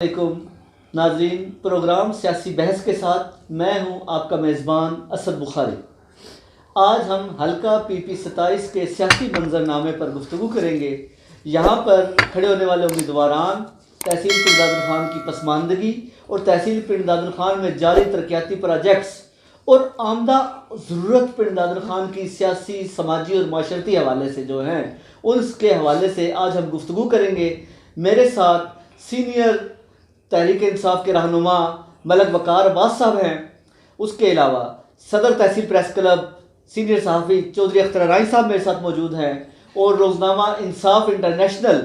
वालेकुम नाज़रीन, प्रोग्राम सियासी बहस के साथ मैं हूं आपका मेज़बान असद बुखारी। आज हम हल्का PP 27 के सियासी मंजरनामे पर गुफ्तगू करेंगे। यहाँ पर खड़े होने वाले उम्मीदवारान तहसील पिंड दादुल खान की पसमानदगी और तहसील पिंड दादुल खान में जारी तरक्याती प्रोजेक्ट्स और आमदा ज़रूरत पिंड दादुल खान की सियासी, समाजी और माशरती हवाले से जो हैं उसके हवाले से आज हम गुफ्तगू करेंगे। मेरे साथ सीनियर तहरीक इंसाफ के रहनुमा मलक वकार अब्बास साहब हैं। उसके अलावा सदर तहसील प्रेस क्लब सीनियर सहाफ़ी चौधरी अख्तर राय साहब मेरे साथ मौजूद हैं और रोज़नामा इंसाफ इंटरनेशनल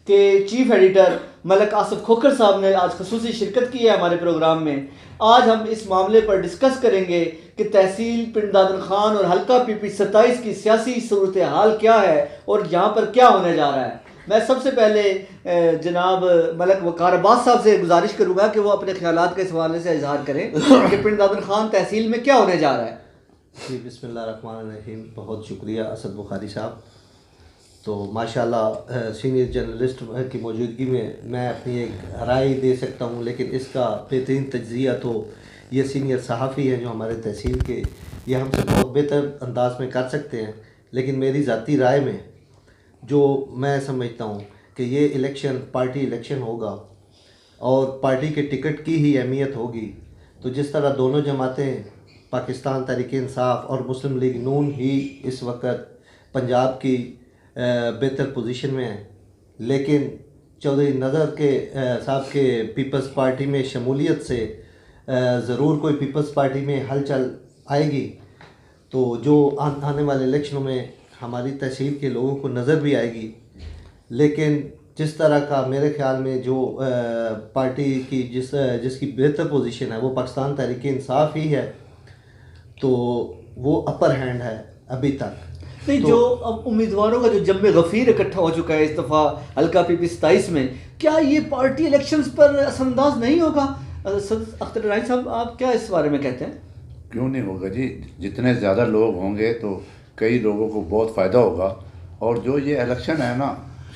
के चीफ एडिटर मलक आसिफ खोखर साहब ने आज खसूसी शिरकत की है हमारे प्रोग्राम में। आज हम इस मामले पर डिस्कस करेंगे कि तहसील पिंड दादुल खान और हल्का PP 27 की सियासी सूरत हाल क्या है और यहाँ पर क्या होने जा रहा है। मैं सबसे पहले जनाब मलक वकार अब्बास साहब से गुजारिश करूँगा कि वो अपने ख्यालात के इस हवाले से इजहार करें कि पिंड दादुल खान तहसील में क्या होने जा रहा है। जी बिस्मिल्लाहिर्रहमानिर्रहीम। बहुत शुक्रिया असद बुखारी साहब। तो माशाल्लाह सीनियर जर्नलिस्ट की मौजूदगी में मैं अपनी एक राय दे सकता हूँ, लेकिन इसका बेहतरीन तज्ज़िया तो ये सीनियर सहाफ़ी हैं जो हमारे तहसील के, ये हमसे बहुत बेहतर अंदाज में कर सकते हैं। लेकिन मेरी ज़ाती राय में जो मैं समझता हूँ कि ये इलेक्शन पार्टी इलेक्शन होगा और पार्टी के टिकट की ही अहमियत होगी। तो जिस तरह दोनों जमातें पाकिस्तान तहरीक इंसाफ और मुस्लिम लीग नून ही इस वक्त पंजाब की बेहतर पोजीशन में है, लेकिन चौधरी नज़र के साहब के पीपल्स पार्टी में शमूलियत से ज़रूर कोई पीपल्स पार्टी में हलचल आएगी। तो जो आने वाले इलेक्शनों में हमारी तहसील के लोगों को नज़र भी आएगी। लेकिन जिस तरह का मेरे ख्याल में जो पार्टी की जिसकी बेहतर पोजीशन है वो पाकिस्तान तहरीक इंसाफ ही है, तो वो अपर हैंड है अभी तक। नहीं, जो अब उम्मीदवारों का जो जम्मे गफ़ीर इकट्ठा हो चुका है इस दफ़ा हल्का PP 27 में, क्या ये पार्टी इलेक्शंस पर असरअंदाज नहीं होगा? अख्तर राय साहब, आप क्या इस बारे में कहते हैं? क्यों नहीं होगा जी, जितने ज़्यादा लोग होंगे तो कई लोगों को बहुत फ़ायदा होगा। और जो ये इलेक्शन है ना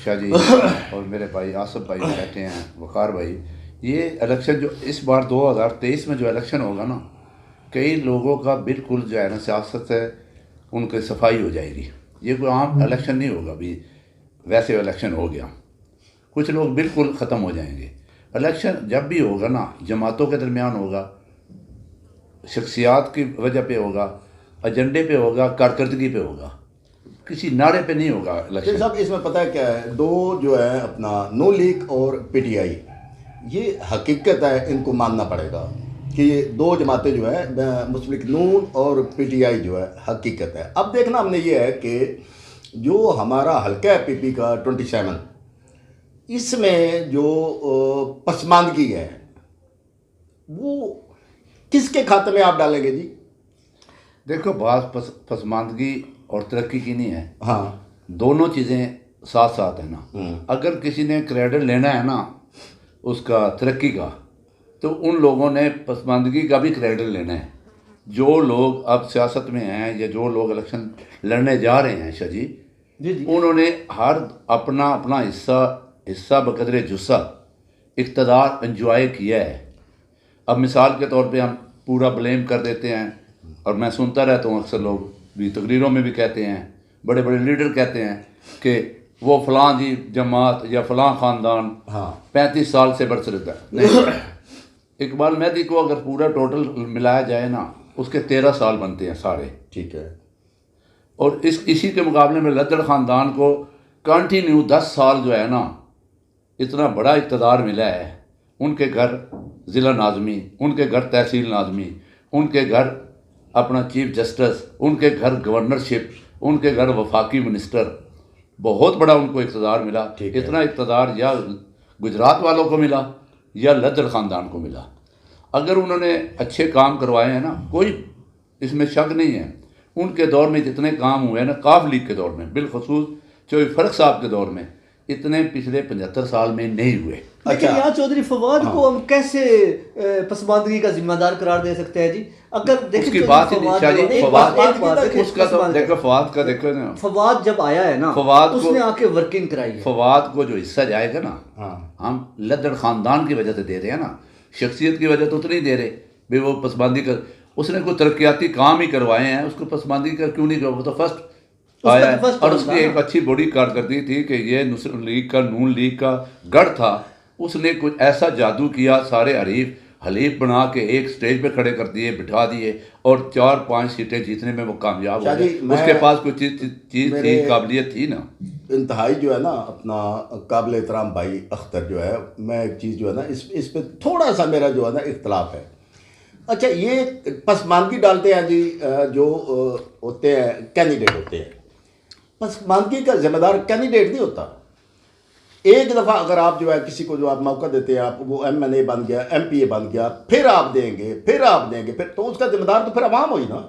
शाह जी और मेरे भाई आसिफ भाई कहते हैं वकार भाई, ये इलेक्शन जो इस बार 2023 में जो इलेक्शन होगा ना, कई लोगों का बिल्कुल जो है ना सियासत से उनकी सफाई हो जाएगी। ये कोई आम इलेक्शन नहीं होगा। अभी वैसे इलेक्शन हो गया, कुछ लोग बिल्कुल ख़त्म हो जाएंगे। इलेक्शन जब भी होगा ना, जमातों के दरमियान होगा, शख्सियात की वजह पे होगा, एजेंडे पे होगा, कारकर्दगी पे होगा, किसी नारे पे नहीं होगा इलेक्शन। साहब इसमें पता है क्या है, दो जो है अपना नो लीग और PTI, ये हकीकत है, इनको मानना पड़ेगा कि ये दो जमातें जो है मुस्लिम लीग नून और PTI जो है हकीकत है। अब देखना हमने ये है कि जो हमारा हल्का है PP का 27, इसमें जो पसमानदगी है वो किसके खाते में आप डालेंगे जी? देखो, बात पसमानदगी और तरक्की की नहीं है। हाँ, दोनों चीज़ें साथ साथ है ना। अगर किसी ने क्रेडिट लेना है ना उसका तरक्की का, तो उन लोगों ने पसमानदगी का भी क्रेडिट लेना है। जो लोग अब सियासत में हैं या जो लोग इलेक्शन लड़ने जा रहे हैं शाह जी, उन्होंने हर अपना अपना हिस्सा बकदरे जुस्सा इक़्तिदार एंजॉय किया है। अब मिसाल के तौर पे हम पूरा ब्लेम कर देते हैं, और मैं सुनता रहता हूँ अक्सर लोग भी तकरीरों में भी कहते हैं, बड़े बड़े लीडर कहते हैं कि वो फ़लाँ जी जमात या फ़लाँ ख़ानदान 35 साल से बरसरता है। नहीं, इकबाल मेहदी को अगर पूरा टोटल मिलाया जाए ना, उसके 13 साल बनते हैं सारे। ठीक है। और इसी के मुकाबले में लद्दड़ ख़ानदान को कंटिन्यू 10 साल जो है ना इतना बड़ा इक़्तिदार मिला है। उनके घर ज़िला नाज़मी, उनके घर तहसील नाज़मी, उनके घर अपना चीफ जस्टिस, उनके घर गवर्नरशिप, उनके घर वफाकी मिनिस्टर, बहुत बड़ा उनको इक़्तिदार मिला। इतना इक़्तिदार या गुजरात वालों को मिला या लद्दड़ ख़ानदान को मिला। अगर उन्होंने अच्छे काम करवाए हैं ना, कोई इसमें शक नहीं है। उनके दौर में जितने काम हुए हैं ना, काफ लीग के दौर में, बिलखसूस चौधरी फ़र्क साहब के दौर में, इतने पिछले 75 साल में नहीं हुए। लेकिन अच्छा। यहाँ चौधरी फवाद को हम कैसे पसमानदगी का जिम्मेदार करार दे सकते हैं जी? अगर देखिए उसकी चौधरी बात ही नहीं, फवाद शाहजी, जो- एक फवाद- बात- एक बात देखिए, उसका तो पसमानदगी- देखो, फवाद का देखो ना, फवाद जब आया है ना, फवाद को- उसने आके वर्किंग कराई है। फवाद को जो हिस्सा जाएगा ना, हाँ। हम लद्दड़ खानदान की वजह से दे रहे हैं ना, शख्सियत की वजह तो उतनी दे रहे भाई। वो पसमानदगी कर, उसने कोई तरक्याती काम ही करवाए हैं, उसको पसमानदगी का क्यों नहीं कर? वो तो फर्स्ट आया है, तो first और बंदा उसकी एक ना। अच्छी बड़ी कारकर्दगी थी कि ये नुस्रत लीग का, नून लीग का गढ़ था। उसने कुछ ऐसा जादू किया, सारे हलीफ बना के एक स्टेज पे खड़े कर दिए, बिठा दिए, और 4-5 सीटें जीतने में वो कामयाब हो शाहजी, गए। मैं- उसके पास कोई चीज़ थी, मेरे- काबिलियत थी ना। इंतहाई जो है ना अपना काबिल एहतराम भाई अख्तर जो है, मैं एक चीज़ जो है ना इस पे थोड़ा सा मेरा जो है ना इख्तलाफ है। अच्छा, ये पसमानदगी डालते हैं जी, जो होते हैं कैंडिडेट होते हैं, पसमानदगी का जिम्मेदार कैंडिडेट नहीं होता। एक दफ़ा अगर आप जो है किसी को जो आप मौका देते हैं, आप वो MNA बन गया, MPA बन गया, फिर आप देंगे, फिर तो उसका जिम्मेदार तो फिर अवाम हुई ना।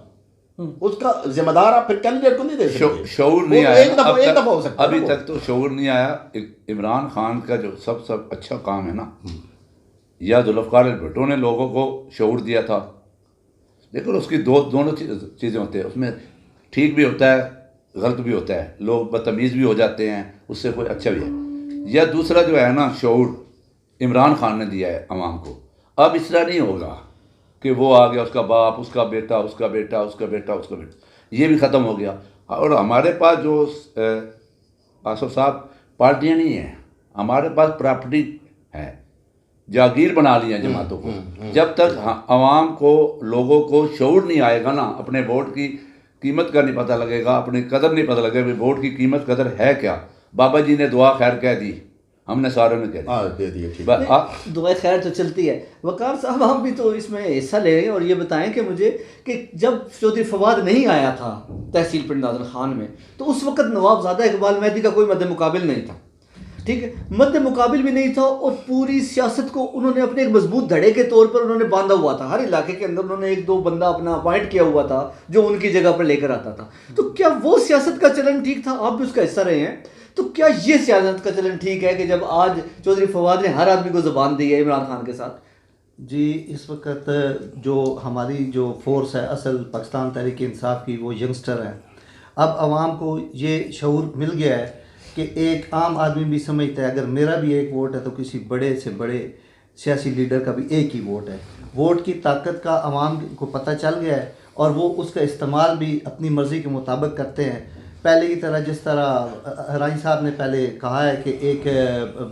उसका जिम्मेदार आप फिर कैंडिडेट को नहीं दे सकते। शऊर नहीं वो आया एक ना, दफ़ा एक दफ़ा हो सकता है अभी ना वो। तक तो शऊर नहीं आया। इमरान खान का जो सब अच्छा काम है ना, या जुल्फ़िकार भुट्टो ने लोगों को शऊर दिया था। देखो, उसकी दोनों चीज़ें होती हैं, उसमें ठीक भी होता है, गलत भी होता है, लोग बदतमीज़ भी हो जाते हैं, उससे कोई अच्छा भी है। या दूसरा जो है ना, शऊर इमरान खान ने दिया है अवाम को। अब इस तरह नहीं होगा कि वो आ गया, उसका बाप, उसका बेटा, उसका बेटा, उसका बेटा, उसका बेटा, ये भी ख़त्म हो गया। और हमारे पास जो आसफ साहब पार्टियाँ नहीं हैं, हमारे पास प्रॉपर्टी है, जागीर बना लिया जमातों को। जब तक आवाम को, लोगों को शऊर नहीं आएगा ना, अपने वोट की कीमत का नहीं पता लगेगा, अपनी कदर नहीं पता लगेगा, भाई वोट की कीमत कदर है क्या। बाबा जी ने दुआ खैर कह दी, हमने सारों ने कह दी। हाँ, दे दिए, ठीक। नहीं, दुआ खैर तो चलती है। वकार साहब, आप भी तो इसमें हिस्सा ले रहे हैं, और ये बताएं कि मुझे कि जब चौधरी फवाद नहीं आया था तहसील पिंड नाज़र खान में, तो उस वक्त नवाबजादा इकबाल मेहदी का कोई मद्दे मुकाबिल नहीं था, ठीक है, मद्दे मुकाबिल भी नहीं था, और पूरी सियासत को उन्होंने अपने एक मजबूत धड़े के तौर पर उन्होंने बांधा हुआ था। हर इलाके के अंदर उन्होंने 1-2 बंदा अपना अपॉइंट किया हुआ था जो उनकी जगह पर लेकर आता था। तो क्या वो सियासत का चलन ठीक था? आप भी उसका हिस्सा रहे हैं, तो क्या ये सियासत का चलन ठीक है कि जब आज चौधरी फवाद ने हर आदमी को ज़बान दी है इमरान खान के साथ? जी, इस वक्त जो हमारी जो फोर्स है असल पाकिस्तान तहरीक इंसाफ की, वो यंगस्टर है। अब आवाम को ये शऊर मिल गया है कि एक आम आदमी भी समझता है अगर मेरा भी एक वोट है तो किसी बड़े से बड़े सियासी लीडर का भी एक ही वोट है। वोट की ताकत का आवाम को पता चल गया है, और वो उसका इस्तेमाल भी अपनी मर्ज़ी के मुताबिक करते हैं। पहले की तरह, जिस तरह हराई साहब ने पहले कहा है कि एक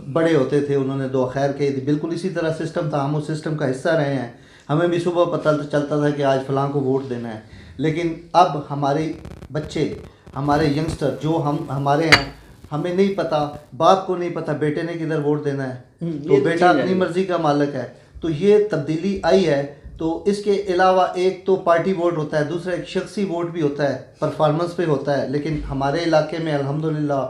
बड़े होते थे, उन्होंने दो खैर कही थी, बिल्कुल इसी तरह सिस्टम था। हम उस सिस्टम का हिस्सा रहे हैं। हमें भी सुबह पता चलता था कि आज फ़लाँ को वोट देना है, लेकिन अब हमारे बच्चे, हमारे यंगस्टर जो हमारे हैं, हमें नहीं पता, बाप को नहीं पता बेटे ने किधर वोट देना है, तो बेटा अपनी मर्ज़ी का मालिक है। तो ये तब्दीली आई है। तो इसके अलावा एक तो पार्टी वोट होता है, दूसरा एक शख्सी वोट भी होता है, परफॉर्मेंस पे होता है। लेकिन हमारे इलाके में अल्हम्दुलिल्लाह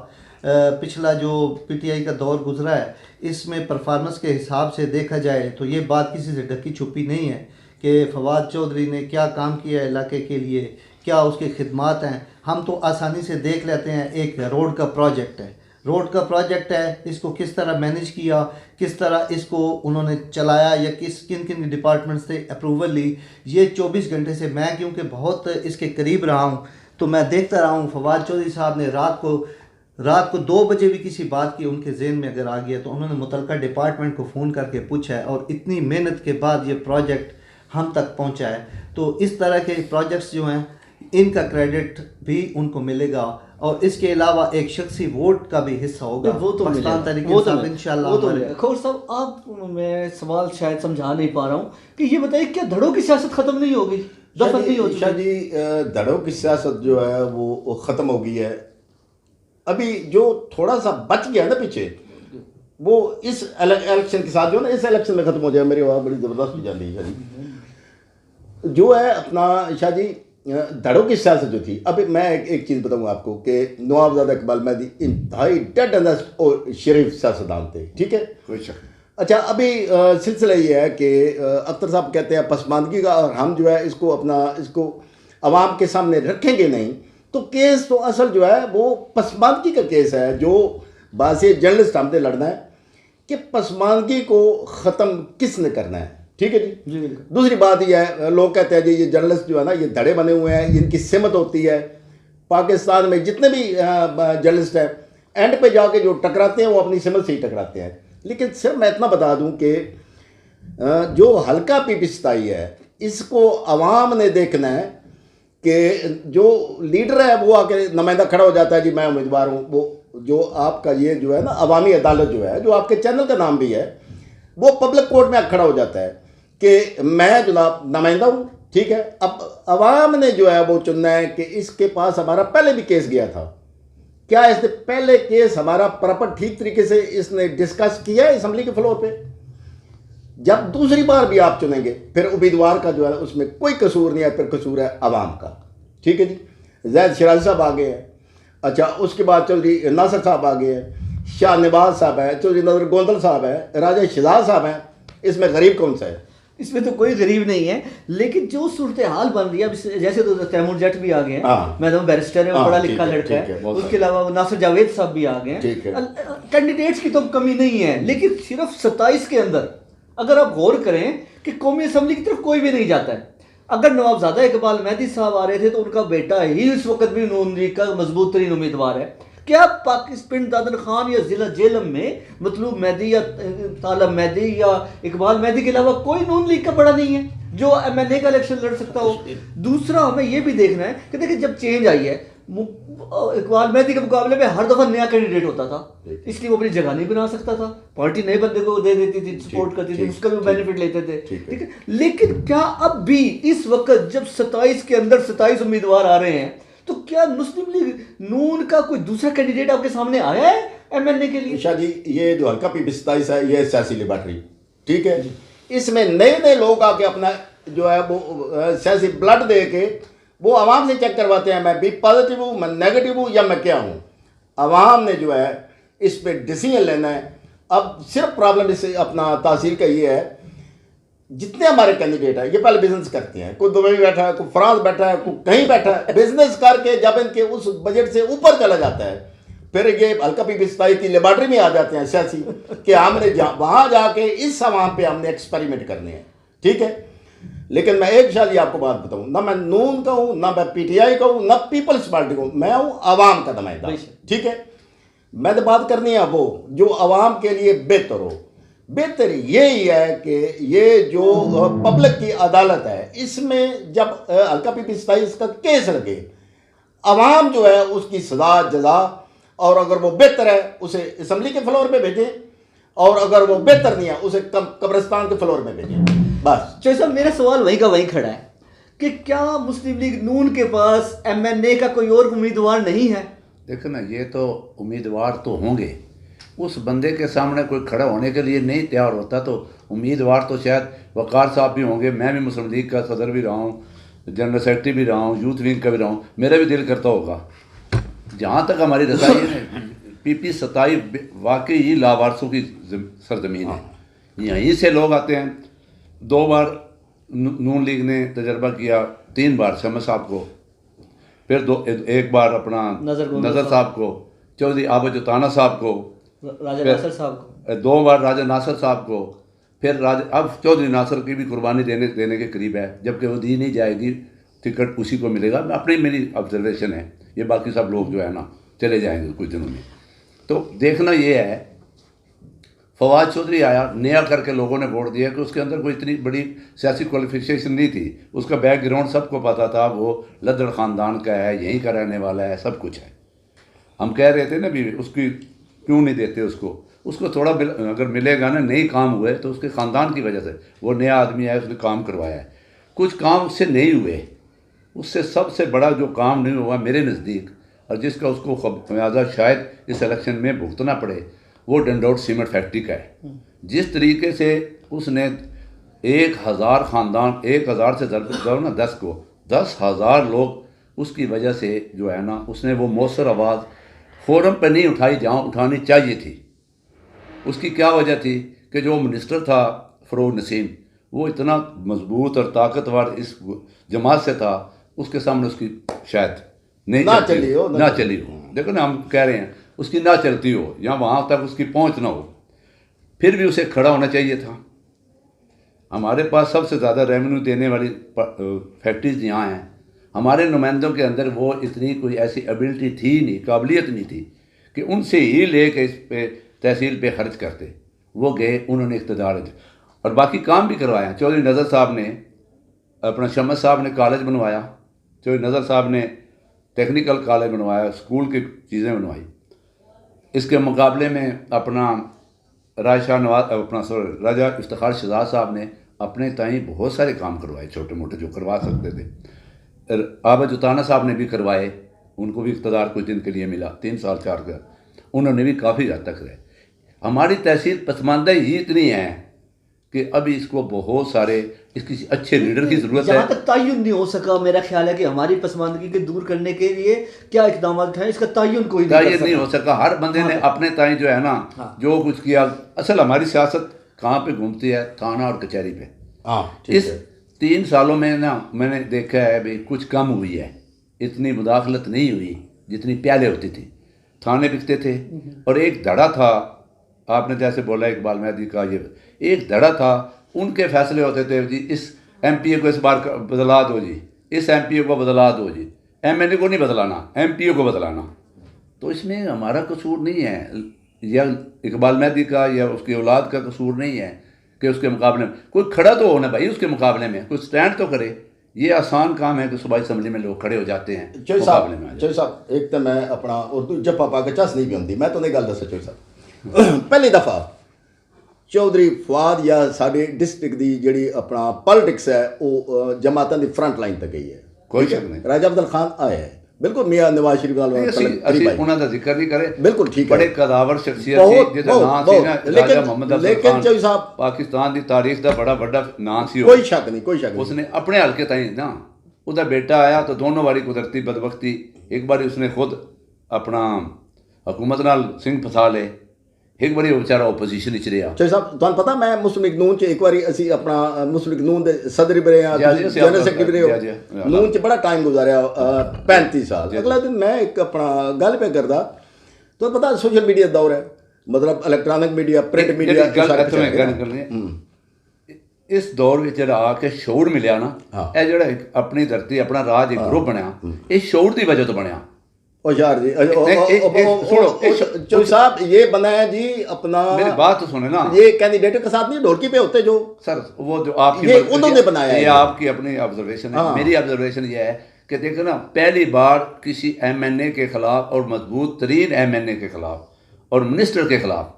पिछला जो PTI का दौर गुजरा है, इसमें परफॉर्मेंस के हिसाब से देखा जाए तो ये बात किसी से ढकी छुपी नहीं है कि फवाद चौधरी ने क्या काम किया है इलाके के लिए, क्या उसके खिदमात हैं। हम तो आसानी से देख लेते हैं, एक रोड का प्रोजेक्ट है, इसको किस तरह मैनेज किया, किस तरह इसको उन्होंने चलाया, या किन किन डिपार्टमेंट से अप्रूवल ली। ये 24 घंटे से, मैं क्योंकि बहुत इसके करीब रहा हूँ, तो मैं देखता रहा हूँ। फवाद चौधरी साहब ने रात को 2 बजे भी किसी बात की उनके ज़हन में अगर आ गया तो उन्होंने मुतलका डिपार्टमेंट को फ़ोन करके पूछा है, और इतनी मेहनत के बाद ये प्रोजेक्ट हम तक पहुँचा है। तो इस तरह के प्रोजेक्ट्स जो हैं, इनका क्रेडिट भी उनको मिलेगा, और इसके अलावा एक शख्सी वोट का भी हिस्सा होगा। वो तो पाकिस्तान तरीके से इंशाल्लाह। खौर साहब, आप, मैं सवाल शायद समझा नहीं पा रहा हूँ कि ये बताइए, क्या धड़ों की सियासत खत्म नहीं होगी, दफन नहीं हो शाह जी, धड़ों की सियासत जो है वो ख़त्म हो गई है। अभी जो थोड़ा सा बच गया ना पीछे, वो इस इलेक्शन के साथ जो है ना, इस इलेक्शन में ख़त्म हो जाए। मेरी आवाज़ बड़ी ज़बरदस्त हो जाती है शाह जी। जो है अपना शाह जी, धड़ों की सियासत जो थी, अभी मैं एक चीज़ बताऊंगा आपको कि नवाबजादा इकबाल मेहदी इंतहाई डेड एंड और शरीफ सियासतदान थे, ठीक है, कोई शक। अच्छा, अभी सिलसिला ये है कि अख्तर साहब कहते हैं पसमानदगी का, और हम जो है इसको अवाम के सामने रखेंगे नहीं, तो केस तो असल जो है वो पसमानदगी का केस है। जो बात ये जर्नलिस्ट हमने लड़ना है कि पसमानदगी को ख़त्म किसने करना है, ठीक है जी। दूसरी बात यह है, लोग कहते हैं जी ये जर्नलिस्ट जो है ना ये धड़े बने हुए हैं, इनकी सिमत होती है। पाकिस्तान में जितने भी जर्नलिस्ट हैं एंड पे जाके जो टकराते हैं वो अपनी सिमत से ही टकराते हैं। लेकिन सिर्फ मैं इतना बता दूं कि जो हल्का पीपीसताई है इसको अवाम ने देखना है कि जो लीडर है वो आके नुमाइंदा खड़ा हो जाता है जी मैं उम्मीदवार हूँ। वो जो आपका ये जो है ना अवामी अदालत जो है, जो आपके चैनल का नाम भी है, वो पब्लिक कोर्ट में खड़ा हो जाता है कि मैं जनाब नुमाइंदा हूँ, ठीक है। अब अवाम ने जो है वो चुनना है कि इसके पास हमारा पहले भी केस गया था, क्या इसने पहले केस हमारा प्रॉपर ठीक तरीके से इसने डिस्कस किया है असम्बली के फ्लोर पे। जब दूसरी बार भी आप चुनेंगे फिर उम्मीदवार का जो है उसमें कोई कसूर नहीं है, फिर कसूर है अवाम का, ठीक है जी। जैद शिराजी साहब आ गए हैं, अच्छा उसके बाद चौधरी नासिर साहब आ गए हैं, शाह नवाज साहब है, चौधरी नजर गोंदल साहब है, राजा शहजाद साहब हैं। इसमें गरीब कौन सा है? इसमें तो कोई गरीब नहीं है, लेकिन जो सूरत हाल बन रही है अब जैसे तो तैमूर जट भी आ गए हैं, मैडम बैरिस्टर है, पढ़ा लिखा लड़का है, उसके अलावा नासिर जावेद साहब भी आ गए हैं। कैंडिडेट्स की तो कमी नहीं है, लेकिन सिर्फ 27 के अंदर अगर आप गौर करें कि कौमी असम्बली की तरफ कोई भी नहीं जाता है। अगर नवाबजादा इकबाल मेहदी साहब आ रहे थे तो उनका बेटा ही इस वक्त भी नून लीग का मजबूत तरीन उम्मीदवार है। क्या पाकिस्तान दादन खान या जिला जेलम में मतलूब मेहदी या तालब मेहदी या इकबाल मेहदी के अलावा कोई नून लीग का बड़ा नहीं है जो MNA का इलेक्शन लड़ सकता हो? दूसरा हमें यह भी देखना है कि देखिए जब चेंज आई है इकबाल मेहदी के मुकाबले में हर दफा नया कैंडिडेट होता था, इसलिए वो अपनी जगह नहीं बना सकता था, पार्टी नए बंदे को दे देती थी, सपोर्ट करती थी, उसका भी बेनिफिट लेते थे, ठीक है। लेकिन क्या अब भी इस वक्त जब 27 के अंदर 27 उम्मीदवार आ रहे हैं तो क्या मुस्लिम लीग नून का कोई दूसरा कैंडिडेट आपके सामने आया है MNA के लिए? शाह जी ये जो हल्का पीपीसताई है ये सियासी लेबॉर्ट्री, ठीक है। इसमें नए नए लोग आके अपना जो है वो सियासी ब्लड दे के वो आवाम से चेक करवाते हैं मैं बी पॉजिटिव हूँ, मैं नेगेटिव हूँ या मैं क्या हूँ। आवाम ने जो है इस पर डिसीजन लेना है। अब सिर्फ प्रॉब्लम इस अपना तासीर का ये है जितने हमारे कैंडिडेट हैं ये पहले बिजनेस करते हैं, कोई दुबई बैठा है, कोई फ्रांस बैठा है, कोई कहीं बैठा है, बिजनेस करके जब इनके उस बजट से ऊपर चला जाता है फिर ये हल्का पीपीसताई की लेबॉर्ट्री में आ जाते हैं सियासी कि हमने वहाँ जाके इस आवाम पे हमने एक्सपेरिमेंट करने हैं, ठीक है। लेकिन मैं एक शादी आपको बात बताऊँ, ना मैं नून का हूँ, ना मैं PTI का हूँ, ना पीपल्स पार्टी का हूँ, मैं हूँ आवाम का नुमाइंदा, ठीक है। मैं तो बात करनी है वो जो आवाम के लिए बेहतर हो। बेहतर यही है कि ये जो पब्लिक की अदालत है इसमें जब हल्का पीपीसताई इसका केस लगे, अवाम जो है उसकी सजा जजा, और अगर वो बेहतर है उसे असम्बली के फ्लोर पे भेजें, और अगर वो बेहतर नहीं है उसे कब्रिस्तान के फ्लोर में भेजें, बस। चौधरी साहब मेरा सवाल वहीं का वहीं खड़ा है कि क्या मुस्लिम लीग नून के पास MNA का कोई और उम्मीदवार नहीं है? देखो ना, ये तो उम्मीदवार तो होंगे, उस बंदे के सामने कोई खड़ा होने के लिए नहीं तैयार होता तो उम्मीदवार तो शायद वकार साहब भी होंगे। मैं भी मुस्लिम लीग का सदर भी रहा हूँ, जनरल सेक्रेटरी भी रहा हूँ, यूथ विंग का भी रहा हूँ, मेरा भी दिल करता होगा। जहाँ तक हमारी रसाई है PP27 वाकई ही लावारसों की सरजमीन है, यहीं से लोग आते हैं। 2 बार नून लीग ने तजर्बा किया, 3 बार शमस साहब को, फिर एक बार अपना नज़र साहब को, चौधरी आबद उताना साहब को, राजा नासिर साहब को, 2 बार राजा नासिर साहब को, फिर अब चौधरी नासिर की भी कुर्बानी देने के करीब है, जबकि वो दी नहीं जाएगी, टिकट उसी को मिलेगा। मेरी ऑब्जर्वेशन है, ये बाकी सब लोग जो है ना चले जाएंगे कुछ दिनों में। तो देखना ये है, फवाद चौधरी आया, नया करके लोगों ने वोट दिया कि उसके अंदर कोई इतनी बड़ी सियासी क्वालिफिकेशन नहीं थी, उसका बैकग्राउंड सबको पता था, वो लद्दड़ ख़ानदान का है, यहीं का रहने वाला है, सब कुछ है। हम कह रहे थे ना भी उसकी क्यों नहीं देते उसको थोड़ा अगर मिलेगा ना, नहीं काम हुए तो उसके ख़ानदान की वजह से, वो नया आदमी है, उसने काम करवाया है, कुछ काम उससे नहीं हुए। उससे सबसे बड़ा जो काम नहीं हुआ मेरे नज़दीक, और जिसका उसको खमियाजा शायद इस इलेक्शन में भुगतना पड़े, वो डंडौर सीमेंट फैक्ट्री का है। जिस तरीके से उसने 1000 ख़ानदान, 1000 से ज़रूर ना 10 को 10,000 लोग उसकी वजह से जो है ना, उसने वो मौसर आवाज़ फोरम पर नहीं उठाई जहाँ उठानी चाहिए थी। उसकी क्या वजह थी कि जो मिनिस्टर था फरोग नसीम, वो इतना मजबूत और ताकतवर इस जमात से था, उसके सामने उसकी शायद नहीं ना चली हो। देखो ना, हम कह रहे हैं उसकी ना चलती हो या वहाँ तक उसकी पहुँच ना हो, फिर भी उसे खड़ा होना चाहिए था। हमारे पास सबसे ज़्यादा रेवेन्यू देने वाली फैक्ट्रीज यहाँ हैं, हमारे नुमाइंदों के अंदर वो इतनी कोई ऐसी एबिलिटी थी नहीं, काबिलियत नहीं थी कि उनसे ही ले के इस पे तहसील पे खर्च करते। वो गए, उन्होंने इक़्तिदार और बाकी काम भी करवाया। चौधरी नज़र साहब ने, अपना शमस साहब ने कॉलेज बनवाया, चौधरी नज़र साहब ने टेक्निकल कॉलेज बनवाया, स्कूल की चीज़ें बनवाई। इसके मुकाबले में अपना राजा इफ्तिखार शहजाद साहब ने अपने ताई बहुत सारे काम करवाए, छोटे मोटे जो करवा सकते थे। आबा जुताना साहब ने भी करवाए, उनको भी इक़्तिदार कुछ दिन के लिए मिला, 3 साल 4 का, उन्होंने भी काफ़ी हद तक रहे। हमारी तहसील पसमानदा ही इतनी है कि अभी इसको बहुत सारे इसकी अच्छे लीडर की ज़रूरत है। जहाँ तक तयन नहीं हो सका, मेरा ख्याल है कि हमारी पसमानदगी के दूर करने के लिए क्या इकदाम उठाए, इसका तयन कोई नहीं हो सका। हर बंदे ने अपने ताई जो है ना, जो कुछ किया। असल हमारी सियासत कहाँ पे घूमती है? थाना और कचहरी पे। इस 3 सालों में ना मैंने देखा है भाई कुछ कम हुई है, इतनी मुदाखलत नहीं हुई जितनी पहले होती थी। थाने बिकते थे और एक धड़ा था, आपने जैसे बोला इकबाल मेहदी का, ये एक धड़ा था, उनके फैसले होते थे जी इस एमपीए को इस बार बदला दो जी, इस एमपीए को बदला दो जी, एमएनए को नहीं बदलाना, एमपीए को बदलाना। तो इसमें हमारा कसूर नहीं है, या इकबाल मेहदी का या उसकी औलाद का कसूर नहीं है कि उसके मुकाबले में कोई खड़ा तो हो ना भाई, उसके मुकाबले में कोई स्टैंड तो करे। ये आसान काम है कि सूबाई असम्बली में लोग खड़े हो जाते हैं। चौधरी साहब एक तो मैं अपना उर्दू जप्पा पा के चस नहीं पियोंदी, मैं तो नहीं गल दसा चौधरी साहब पहली दफ़ा चौधरी फवाद या साडे डिस्ट्रिक्ट दी जिहड़ी अपना पॉलिटिक्स है वो जमातां दी फ्रंट लाइन तक गई है। कोई शक नहीं। राजा अब्दुल खान आए है, बिल्कुल मियां नवाज शरीफ नाल उन्हां दा जिक्र नहीं करे, बिल्कुल ठीक है, बड़े कदावर शख्सियत सी जिहदा नाम सी ना राजा मोहम्मद अब्दुल खान, चौधरी साहब पाकिस्तान दी तारीख दा बड़ा बड़ा नाम सी। कोई शक नहीं, कोई शक नहीं। उसने अपने हल्के ताई ना, उसका बेटा आया तो दोनों बारी कुदरती बदबख्ती, एक बारी उसने खुद अपना हुकूमत नाल सिंह फसा ले, एक बारी बेचारा ओपोजिशन विच रहा। चौधरी साहब तुहानू पता मैं मुस्लिम लीग नून च एक बारी असी अपना मुस्लिम लीग नून दे सदर भी रहे, जनरल सेक्रेटरी भी रहे, नून च बड़ा टाइम गुजारिया 35 साल। अगला दिन मैं एक अपना गल पे करदा, तो पता सोशल मीडिया दौर है, मतलब इलेक्ट्रॉनिक मीडिया, प्रिंट मीडिया, इस दौर में जरा आके शौर मिलिया ना, यह जरा अपनी धरती अपना राज एक ग्रुप बनया, ये शौर की वजह तो बनया। यार जी चौधरी साहब ये बना है जी अपना, मेरी बात तो सुने ना, ये कैंडिडेट के साथ नहीं ढोलकी पे होते जो सर, वो जो आपकी ये उन्होंने बनाया, ये आपकी अपनी ऑब्जर्वेशन है। मेरी ऑब्जर्वेशन ये है कि देखो ना, पहली बार किसी एमएनए के खिलाफ और मजबूत तरीन एमएनए के खिलाफ और मिनिस्टर के खिलाफ,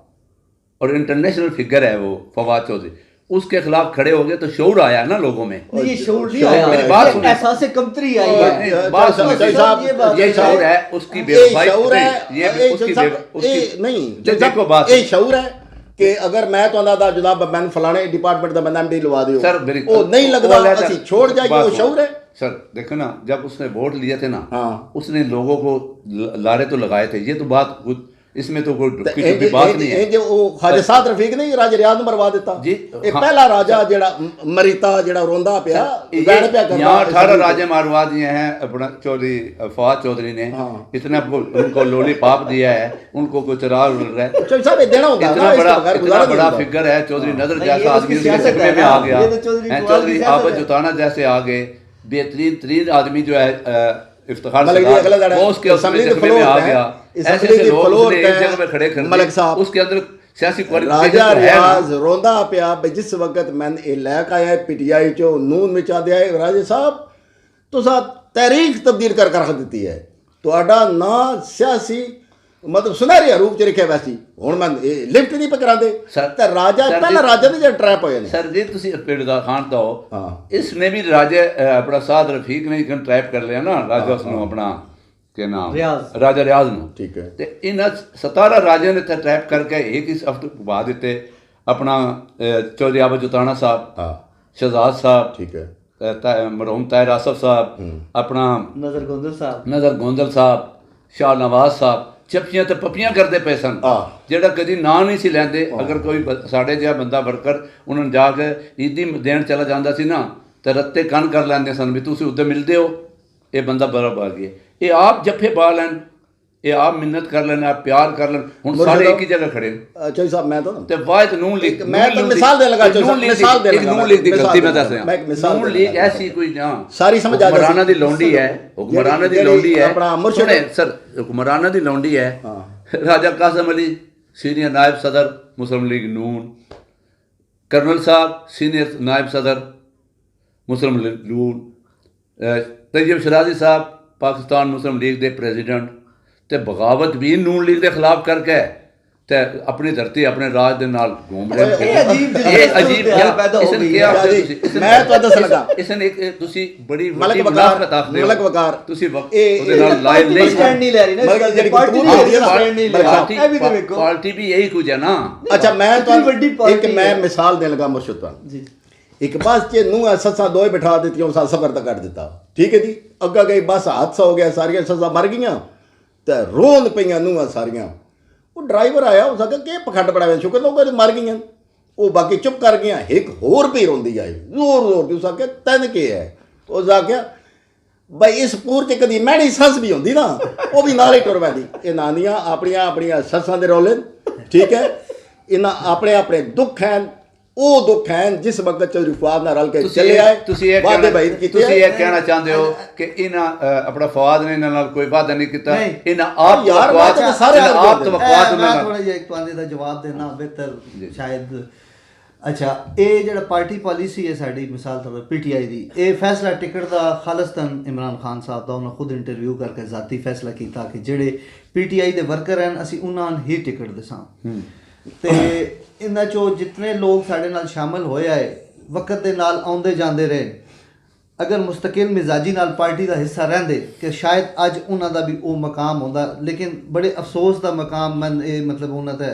और इंटरनेशनल फिगर है वो फवाद चौधरी, उसके खिलाफ खड़े हो गए तो शौर आया ना लोगों में। ये शौर नहीं आया, मेरी बात सुनिए, एहसास कमतरी आई है। बात सुनिए साहब, ये शौर है उसकी बेवफाई, ये उसकी नहीं देखो बात, ये शौर है कि अगर मैं तो दा जनाब मैं फलाने डिपार्टमेंट दा बंदा एमडी लवा दियो सर, मेरी ओ नहीं लगदा असि छोड़ जाइए, वो शौर है। सर देखो ना, जब उसने वोट लिए थे ना, उसने लोगों को लारे तो लगाए थे, ये तो बात खुद, इसमें तो कोई बात नहीं है। जो ख्वाजा साद रफीक नहीं राजा रियाज ने मरवा देता जी, पहला राजा जेड़ा मरीता जेड़ा रोंदा पिया गाने पे करदा। यहां 18 राजे मारवा दिए हैं अपना चौधरी फवाद चौधरी ने, इतना उनको लॉलीपॉप दिया है, उनको कुछ राह मिल रहा है। चौधरी साहब देना होगा, इतना बड़ा फिगर है, चौधरी नजर जैसा आदमी उसके जिम्मे में आ गया, चौधरी आबद जुताना जैसे आ गए, बेहतरीन तरीन आदमी जो है इफ्तिखार वो उसके जख्मे में आ गया। ऐसे ऐसे लोग उसने एक जगह में खड़े कर दिए, उसके अंदर सियासी राजा रियाज रोंदा पिया जिस वक्त मैंने ये लैक आया पीटीआई चो नून में चा दिया राजा साहब तो तहरीक तब्दील कर रख दी है, तो ना सियासी मतलब सुनहरी रूप च रखे वैसी हुण मैं लिफ्ट नहीं पकड़ा दे ते राजा पहला राजा ने जो ट्रैप होया नहीं। सर जी तुसी पिंडा खान तो इसने भी राजे अपना साद रफीक ने ट्रैप कर लिया ना, राजा उसने अपना के नाम राजा रियाज नु, ठीक है, ते इन 17 राजे ने ट्रैप करके एक ही हफ्ते पा दिते। अपना चौधरी आबद जुताना साहब, शहजाद साहब, ठीक है, मरहूम ताहिर आसफ साहब, अपना नज़र गोंदल साहब, शाह नवाज साहब, चप्पियां तो पप्पियां करते पे सन, जेड़ा कभी ना नहीं सी लैंदे। अगर कोई साढ़े जिहा बंदा वर्कर उन्होंने जाके ईदी देन चला जाता सी ना, तो रत्ते कन कर लैंदे सन भी तुसी उधर मिलते हो, ये बंदा बराबर गया। ये आप जफ्फे पा लैन, ये आप मिन्नत कर लेना, आप प्यार कर लेना, हुण सारे एक ही जगह खड़े ने चौधरी साहब मैं तो ना ते वाहिद नून लीग मैं तो मिसाल देने लगा, नून लीग मिसाल देने लगा, नून लीग दी मिसाल गलती मैं देने दस लगा, मैं एक मिसाल रहा नून देने लीग लगा। ऐसी कोई ना सारी समझ आ हुक्मराना जाती दी लौंडी है, हुक्मराना दी लौंडी है, अपना मुर्शिद सुने सर, हुक्मराना दी लौंडी है। राजा कासिम अली सीनियर नायब सदर मुस्लिम लीग नून, कर्नल साहब सीनियर नायब सदर मुस्लिम लीग नून, तैयब शराजी साहब पाकिस्तान मुस्लिम लीग के प्रेजिडेंट, ते बगावत भी नून लीग के खिलाफ करके ते अपनी धरती अपने राज के नाल घूम रहे ये अजीब ये अजीब क्या पैदा हो गई है। मैं तो दस लगा इसने एक तुसी बड़ी मलक बड़ी वकार मुनाफत आखदे हो, मलक वकार तुसी ਇਹ- ਉਹਦੇ ਨਾਲ ਲਾਈਨ पार्टी नहीं स्टैंड नहीं ले रही ना, मगर ਜਿਹੜੀ पार्टी ਗੁਫ਼ਤਗੂ ਹੁੰਦੀ ਹੈ ਨਾ, स्टैंड नहीं ले रही, ਇਹ ਵੀ ਤਾਂ ਵੇਖੋ। पार्टी भी यही कुछ है ना। ਅੱਛਾ ਮੈਂ इतनी ਤੁਹਾਨੂੰ ਵੱਡੀ ਇੱਕ ਪਾਰਟੀ ਮੈਂ ਹੈ। ਮਿਸਾਲ ਦੇਣ ਲੱਗਾ ਮੁਰਸ਼ਿਦ ਤੁਹਾਨੂੰ ਜੀ ਇੱਕ ਬੱਸ 'ਚ ਨੂੰ ਸੱਸਾਂ ਦੋਏ ਬਿਠਾ ਦਿੱਤੀਆਂ ਉਸ ਸਫ਼ਰ ਤਾਂ ਕੱਢ ਦਿੱਤਾ ਠੀਕ ਹੈ ਜੀ ਅੱਗਾ ਗਈ ਬੱਸ ਹਾਦਸਾ ਹੋ ਗਿਆ ਸਾਰੀਆਂ ਸੱਸਾਂ ਮਰ ਗਈਆਂ ਤੇ ਰੋਣ ਪਈਆਂ ਨੂੰ ਸਾਰੀਆਂ ਉਹ ਡਰਾਈਵਰ ਆਇਆ ਉਸ ਆਖਿਆ ਕਿ ਪਖੰਡ ਬਣਾਵੇ ਸ਼ੁਕਰ ਲੋਕਾਂ ਦੇ ਮਰ ਗਈਆਂ ਉਹ ਬਾਕੀ ਚੁੱਪ ਕਰ ਗਈਆਂ ਇੱਕ ਹੋਰ ਵੀ ਰੋਂਦੀ ਆਈ ਜ਼ੋਰ ਜ਼ੋਰ ਦੀ ਉਸ ਆਖਿਆ ਤੈਨ ਕੀ ਹੈ ਉਸ ਆਖਿਆ ਬਈ ਇਸ ਪੂਰ 'ਚ ਕਦੀ ਮੈਣੀ ਸੱਸ ਵੀ ਹੁੰਦੀ ਨਾ ਉਹ ਵੀ ਨਾਲ ਹੀ ਟੁਰ ਪੈਂਦੀ ਇਹ ਨਾਨੀਆਂ ਆਪਣੀਆਂ ਆਪਣੀਆਂ ਸੱਸਾਂ ਦੇ ਰੋਲੇ ਠੀਕ ਹੈ ਇਹਨਾਂ ਆਪਣੇ ਆਪਣੇ ਦੁੱਖ ਹਨ ਉਹ ਦੁੱਖ ਹਨ ਜਿਸ ਵਕਤ ਚੌਧਰੀ ਫਵਾਦ ਨਾਲ ਰਲ ਕੇ ਚੱਲੇ ਆਏ ਤੁਸੀਂ ਇਹ ਵਾਅਦੇ ਭਾਈ ਕੀਤੇ ਤੁਸੀਂ ਇਹ ਕਹਿਣਾ ਚਾਹੁੰਦੇ ਹੋ ਕਿ ਇਹਨਾਂ ਆਪਣਾ ਫਵਾਦ ਨੇ ਇਹਨਾਂ ਨਾਲ ਕੋਈ ਵਾਅਦਾ ਨਹੀਂ ਕੀਤਾ, ਨਹੀਂ। ਇਹਨਾਂ ਆਪ ਯਾਰ, ਤਵੱਕੁਆਤ ਵਾਅਦਾ ਤਾਂ ਸਾਰੇ ਇਹਨਾਂ ਆਪ ਕਰਦੇ ਨੇ। ਤਵੱਕੁਆਤ ਉਹਨਾਂ ਮੈਂ ਨਾਲ ਥੋੜਾ ਜਿਹਾ ਇੱਕ ਪਾਸੇ ਦਾ ਜਵਾਬ ਦੇਣਾ ਬਿਹਤਰ ਸ਼ਾਇਦ। ਅੱਛਾ, ਇਹ ਜਿਹੜਾ ਪਾਰਟੀ ਪਾਲਿਸੀ ਹੈ ਸਾਡੀ, ਮਿਸਾਲ ਤੌਰ ਤੇ ਪੀਟੀਆਈ ਦੀ, ਇਹ ਫੈਸਲਾ ਟਿਕਟ ਦਾ ਖਾਲਸਤਨ ਇਮਰਾਨ ਖਾਨ ਸਾਹਿਬ ਦਾ ਉਹਨਾਂ ਖੁਦ ਇੰਟਰਵਿਊ ਕਰਕੇ ਜ਼ਾਤੀ ਫੈਸਲਾ ਕੀਤਾ ਕਿ ਜਿਹੜੇ ਪੀਟੀਆਈ ਦੇ ਵਰਕਰ ਹਨ ਅਸੀਂ ਉਹਨਾਂ ਨੂੰ ਹੀ ਟਿਕਟ ਦੇਸਾਂ। ਤੇ ਇਹਨਾਂ ਚੋਂ ਜਿਤਨੇ ਲੋਕ ਸਾਡੇ ਨਾਲ ਸ਼ਾਮਲ ਹੋਏ ਆਏ ਵਕਤ ਦੇ ਨਾਲ ਆਉਂਦੇ ਜਾਂਦੇ ਰਹੇ, ਅਗਰ ਮੁਸਤਕਿਲ ਮਿਜ਼ਾਜੀ ਨਾਲ ਪਾਰਟੀ ਦਾ ਹਿੱਸਾ ਰਹਿੰਦੇ ਕਿ ਸ਼ਾਇਦ ਅੱਜ ਉਹਨਾਂ ਦਾ ਵੀ ਉਹ ਮਕਾਮ ਹੁੰਦਾ, ਲੇਕਿਨ ਬੜੇ ਅਫਸੋਸ ਦਾ ਮਕਾਮ ਮਨ ਇਹ ਮਤਲਬ ਉਹਨਾਂ ਤੇ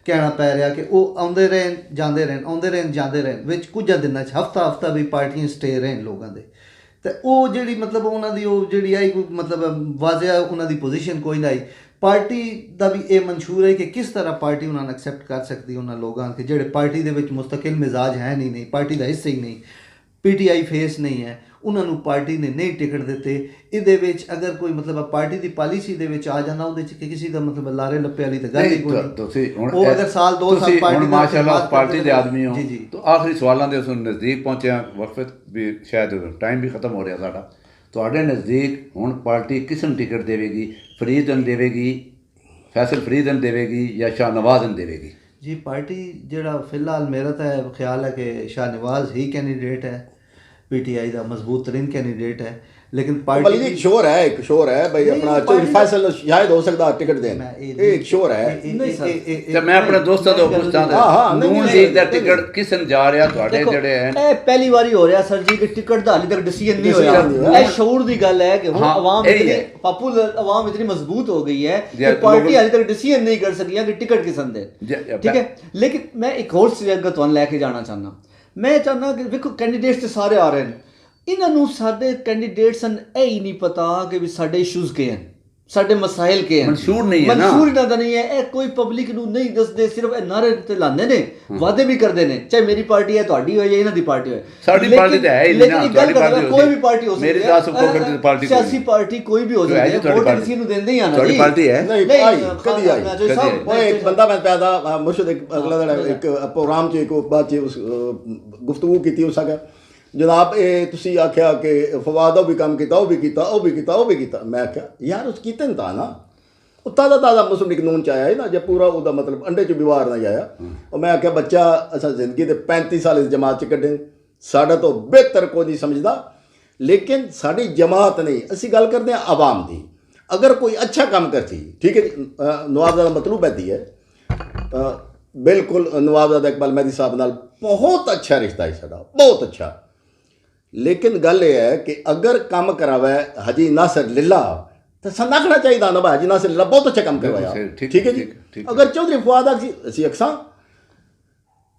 ਕਹਿਣਾ ਪੈ ਰਿਹਾ ਕਿ ਉਹ ਆਉਂਦੇ ਰਹਿਣ ਜਾਂਦੇ ਰਹਿਣ, ਆਉਂਦੇ ਰਹਿਣ ਜਾਂਦੇ ਰਹਿਣ, ਵਿੱਚ ਕੁਝ ਦਿਨਾਂ 'ਚ ਹਫਤਾ ਵੀ ਪਾਰਟੀਆਂ ਸਟੇ ਰਹਿਣ ਲੋਕਾਂ ਦੇ। ਤੇ ਉਹ ਜਿਹੜੀ ਮਤਲਬ ਉਹਨਾਂ ਦੀ ਉਹ ਜਿਹੜੀ ਆਈ ਕੋਈ ਮਤਲਬ ਵਾਜ਼ਿਆ ਉਹਨਾਂ ਦੀ ਪੋਜੀਸ਼ਨ ਕੋਈ ਨਾ ਆਈ। ਪਾਰਟੀ ਦਾ ਵੀ ਇਹ ਮਨਸ਼ੂਰ ਹੈ ਕਿ ਕਿਸ ਤਰ੍ਹਾਂ ਪਾਰਟੀ ਉਹਨਾਂ ਨੂੰ ਐਕਸੈਪਟ ਕਰ ਸਕਦੀ ਉਹਨਾਂ ਲੋਕਾਂ ਕਿ ਜਿਹੜੇ ਪਾਰਟੀ ਦੇ ਵਿੱਚ ਮੁਸਤਕਿਲ ਮਿਜ਼ਾਜ ਹੈ ਨਹੀਂ, ਪਾਰਟੀ ਦਾ ਹਿੱਸਾ ਹੀ ਨਹੀਂ, ਪੀਟੀਆਈ ਫੇਸ ਨਹੀਂ ਹੈ, ਉਹਨਾਂ ਨੂੰ ਪਾਰਟੀ ਨੇ ਨਹੀਂ ਟਿਕਟ ਦਿੱਤੇ। ਇਹਦੇ ਵਿੱਚ ਅਗਰ ਕੋਈ ਮਤਲਬ ਪਾਰਟੀ ਦੀ ਪਾਲਿਸੀ ਦੇ ਵਿੱਚ ਆ ਜਾਂਦਾ ਉਹਦੇ 'ਚ ਕਿਸੇ ਦਾ ਮਤਲਬ ਲਾਰੇ ਲੱਪੇ ਵਾਲੀ ਤਾਂ ਗੱਲ ਹੀ ਕੋਈ ਨਹੀਂ। ਤੁਸੀਂ ਹੁਣ ਉਹ ਅਗਰ ਸਾਲ 2 ਸਾਲ ਪਾਰਟੀ ਹੁਣ ਮਾਸ਼ਾਅੱਲਾ ਪਾਰਟੀ ਦੇ ਆਦਮੀ ਹੋ, ਜੀ ਜੀ। ਤਾਂ ਆਖਰੀ ਸਵਾਲਾਂ ਦੇ ਉਸ ਨਜ਼ਦੀਕ ਪਹੁੰਚਿਆ, ਵਕਤ ਵੀ ਸ਼ਾਇਦ ਟਾਈਮ ਵੀ ਖਤਮ ਹੋ ਰਿਹਾ ਸਾਡਾ। ਤੁਹਾਡੇ ਨਜ਼ਦੀਕ ਹੁਣ ਪਾਰਟੀ ਕਿਸ ਨੂੰ ਟਿਕਟ ਦੇਵੇਗੀ? ਫਰੀਦ ਨੂੰ ਦੇਵੇਗੀ, ਫੈਸਲ ਫਰੀਦ ਨੂੰ ਦੇਵੇਗੀ ਜਾਂ ਸ਼ਾਹਨਵਾਜ਼ ਨੂੰ ਦੇਵੇਗੀ? जी, पार्टी जड़ा फिलहाल मेरा तो ख्याल है कि शाहनवाज ही कैंडिडेट है, पीटीआई का मजबूत तरीन कैंडिडेट है, लेकिन बल्कि पार्टी एक शोर है, एक शोर है भाई नहीं, अपना पार्टी चौधरी फैसल शायद हो सकता है टिकट देना, एक शोर है। ਤੇ ਮੈਂ ਆਪਣੇ ਦੋਸਤਾਂ ਤੋਂ ਪੁੱਛਦਾ ਨਹੀਂ, ਨੂਨ ਨਹੀਂ, ਲੀਗ ਦਾ ਨਹੀਂ, ਟਿਕਟ ਕਿਸ ਨੂੰ ਜਾ ਰਿਹਾ? ਤੁਹਾਡੇ ਦੇਖੋ, ਜਿਹੜੇ ਹਨ ਇਹ ਪਹਿਲੀ ਵਾਰੀ ਹੋ ਰਿਹਾ ਸਰ ਜੀ ਕਿ ਟਿਕਟ ਦਾ ਹਾਲੇ ਤੱਕ ਡਿਸੀਜਨ ਨਹੀਂ ਹੋਇਆ। Decision ਨਹੀਂ ਹੋਇਆ। ਇਹ ਸ਼ਊਰ ਦੀ ਗੱਲ ਹੈ ਕਿ ਹੁਣ ਹਾਂ, ਆਵਾਮ ਇਹੀ ਇਤਨੀ ਹੈ। ਪਪੂਲਰ ਆਵਾਮ ਇਤਨੀ ਮਜ਼ਬੂਤ ਹੋ ਗਈ ਹੈ ਜੇ ਕਿ ਪਾਰਟੀ ਲੋਕ- ਹਾਲੇ ਤੱਕ ਡਿਸੀਜਨ ਨਹੀਂ ਕਰ ਸਕੀ ਕਿ ਟਿਕਟ ਕਿਸ ਨੂੰ ਦੇ। ਠੀਕ ਹੈ, ਲੇਕਿਨ ਮੈਂ ਇੱਕ ਹੋਰ ਸਿਆਸਤ ਤੁਹਾਨੂੰ ਲੈ ਕੇ ਜਾਣਾ ਚਾਹੁੰਦਾ। ਮੈਂ ਚਾਹੁੰਦਾ ਕਿ ਵੇਖੋ ਕੈਂਡੀਡੇਟਸ ਤੇ ਸਾਰੇ ਆ ਰਹੇ ਨੇ, ਇਹਨਾਂ ਨੂੰ ਸਾਡੇ ਕੈਂਡੀਡੇਟਸ ਨੂੰ ਇਹ ਹੀ ਨਹੀਂ ਪਤਾ ਕਿ ਵੀ ਸਾਡੇ ਇਸ਼ੂਜ਼ ਕੀ ਹਨ, ਸਾਡੇ ਮਸਾਇਲ ਕੀ ਹਨ। ਮਨਸ਼ੂਰ ਨਹੀਂ ਹੈ ਨਾ। ਮਨਸ਼ੂਰ ਇਹਨਾਂ ਦਾ ਨਹੀਂ ਹੈ। ਇਹ ਕੋਈ ਪਬਲਿਕ ਨੂੰ ਨਹੀਂ ਦੱਸਦੇ, ਸਿਰਫ ਇਹ ਨਾਰੇ ਤੇ ਲਾਉਂਦੇ ਨੇ, ਵਾਅਦੇ ਵੀ ਕਰਦੇ ਨੇ, ਚਾਹੇ ਮੇਰੀ ਪਾਰਟੀ ਹੈ, ਤੁਹਾਡੀ ਹੋਏ ਜਾਂ ਇਹਨਾਂ ਦੀ ਪਾਰਟੀ ਹੋਏ। ਸਾਡੀ ਲੇਕਿਨ- ਪਾਰਟੀ ਤਾਂ ਹੈ ਹੀ ਨਹੀਂ ਲੇਕਿਨ ਨਾ, ਇੱਕ ਗੱਲ ਤੁਹਾਡੀ ਪਾਰਟੀ ਕਰਦਾ, ਕੋਈ ਵੀ ਪਾਰਟੀ ਹੋ ਸਕਦੀ ਮੇਰੀ ਹੈ। ਤਾਂ ਸੁਪਰ ਦੀ ਪਾਰਟੀ ਕੋਈ ਸਿਆਸੀ ਪਾਰਟੀ ਕੋਈ ਵੀ ਹੋ ਜੋ ਹੈ ਸਕਦੀ ਜੀ ਹੈ, ਤੁਹਾਡੀ ਵੋਟ ਪਾਰਟੀ। ਕਿਸੇ ਨੂੰ ਦਿੰਦੇ ਹੀ ਆ ਨਾ ਤੁਹਾਡੀ ਜੀ। ਪਾਰਟੀ ਹੈ? नहीं नहीं, आई खान कभी आई नाजो साहब, वो एक बंदा मैं पैदा मुर्शिद एक अगला दिन एक प्रोग्राम च एक बात च उस गुफ्तगू की उस आखिया जनाब ये तुसी आख्या कि फवाद भी काम किया वो भी किया वो भी किया वो भी किया। मैं आख्या यार उस कीते था ना वो ताज़ा ताज़ा मुस्लिम लीग नून च आया है ना जब पूरा वो मतलब अंडे च बिवार नहीं आया। और मैं आख्या बच्चा असा जिंदगी के 35 साल इस जमात च कड्ढे साढ़ा तो बेहतर कोई नहीं समझदा, लेकिन साड़ी जमात नहीं, असी गल करते हैं आवाम की। अगर कोई अच्छा काम करती ठीक है जी, नवाबजादा मतलूब बैठी है बिल्कुल, नवाबजादा इकबाल मेहदी साहब नाल बहुत अच्छा रिश्ता है साਡਾ, बहुत अच्छा। लेकिन गल ये है कि अगर काम करावे हाजी नासिर लिल्ला तो सन आखना चाहिए ना भाई हाजी नासिर लिल्ला बहुत अच्छा काम करवाया, ठीक है जी। अगर चौधरी फवाद असी अक्सा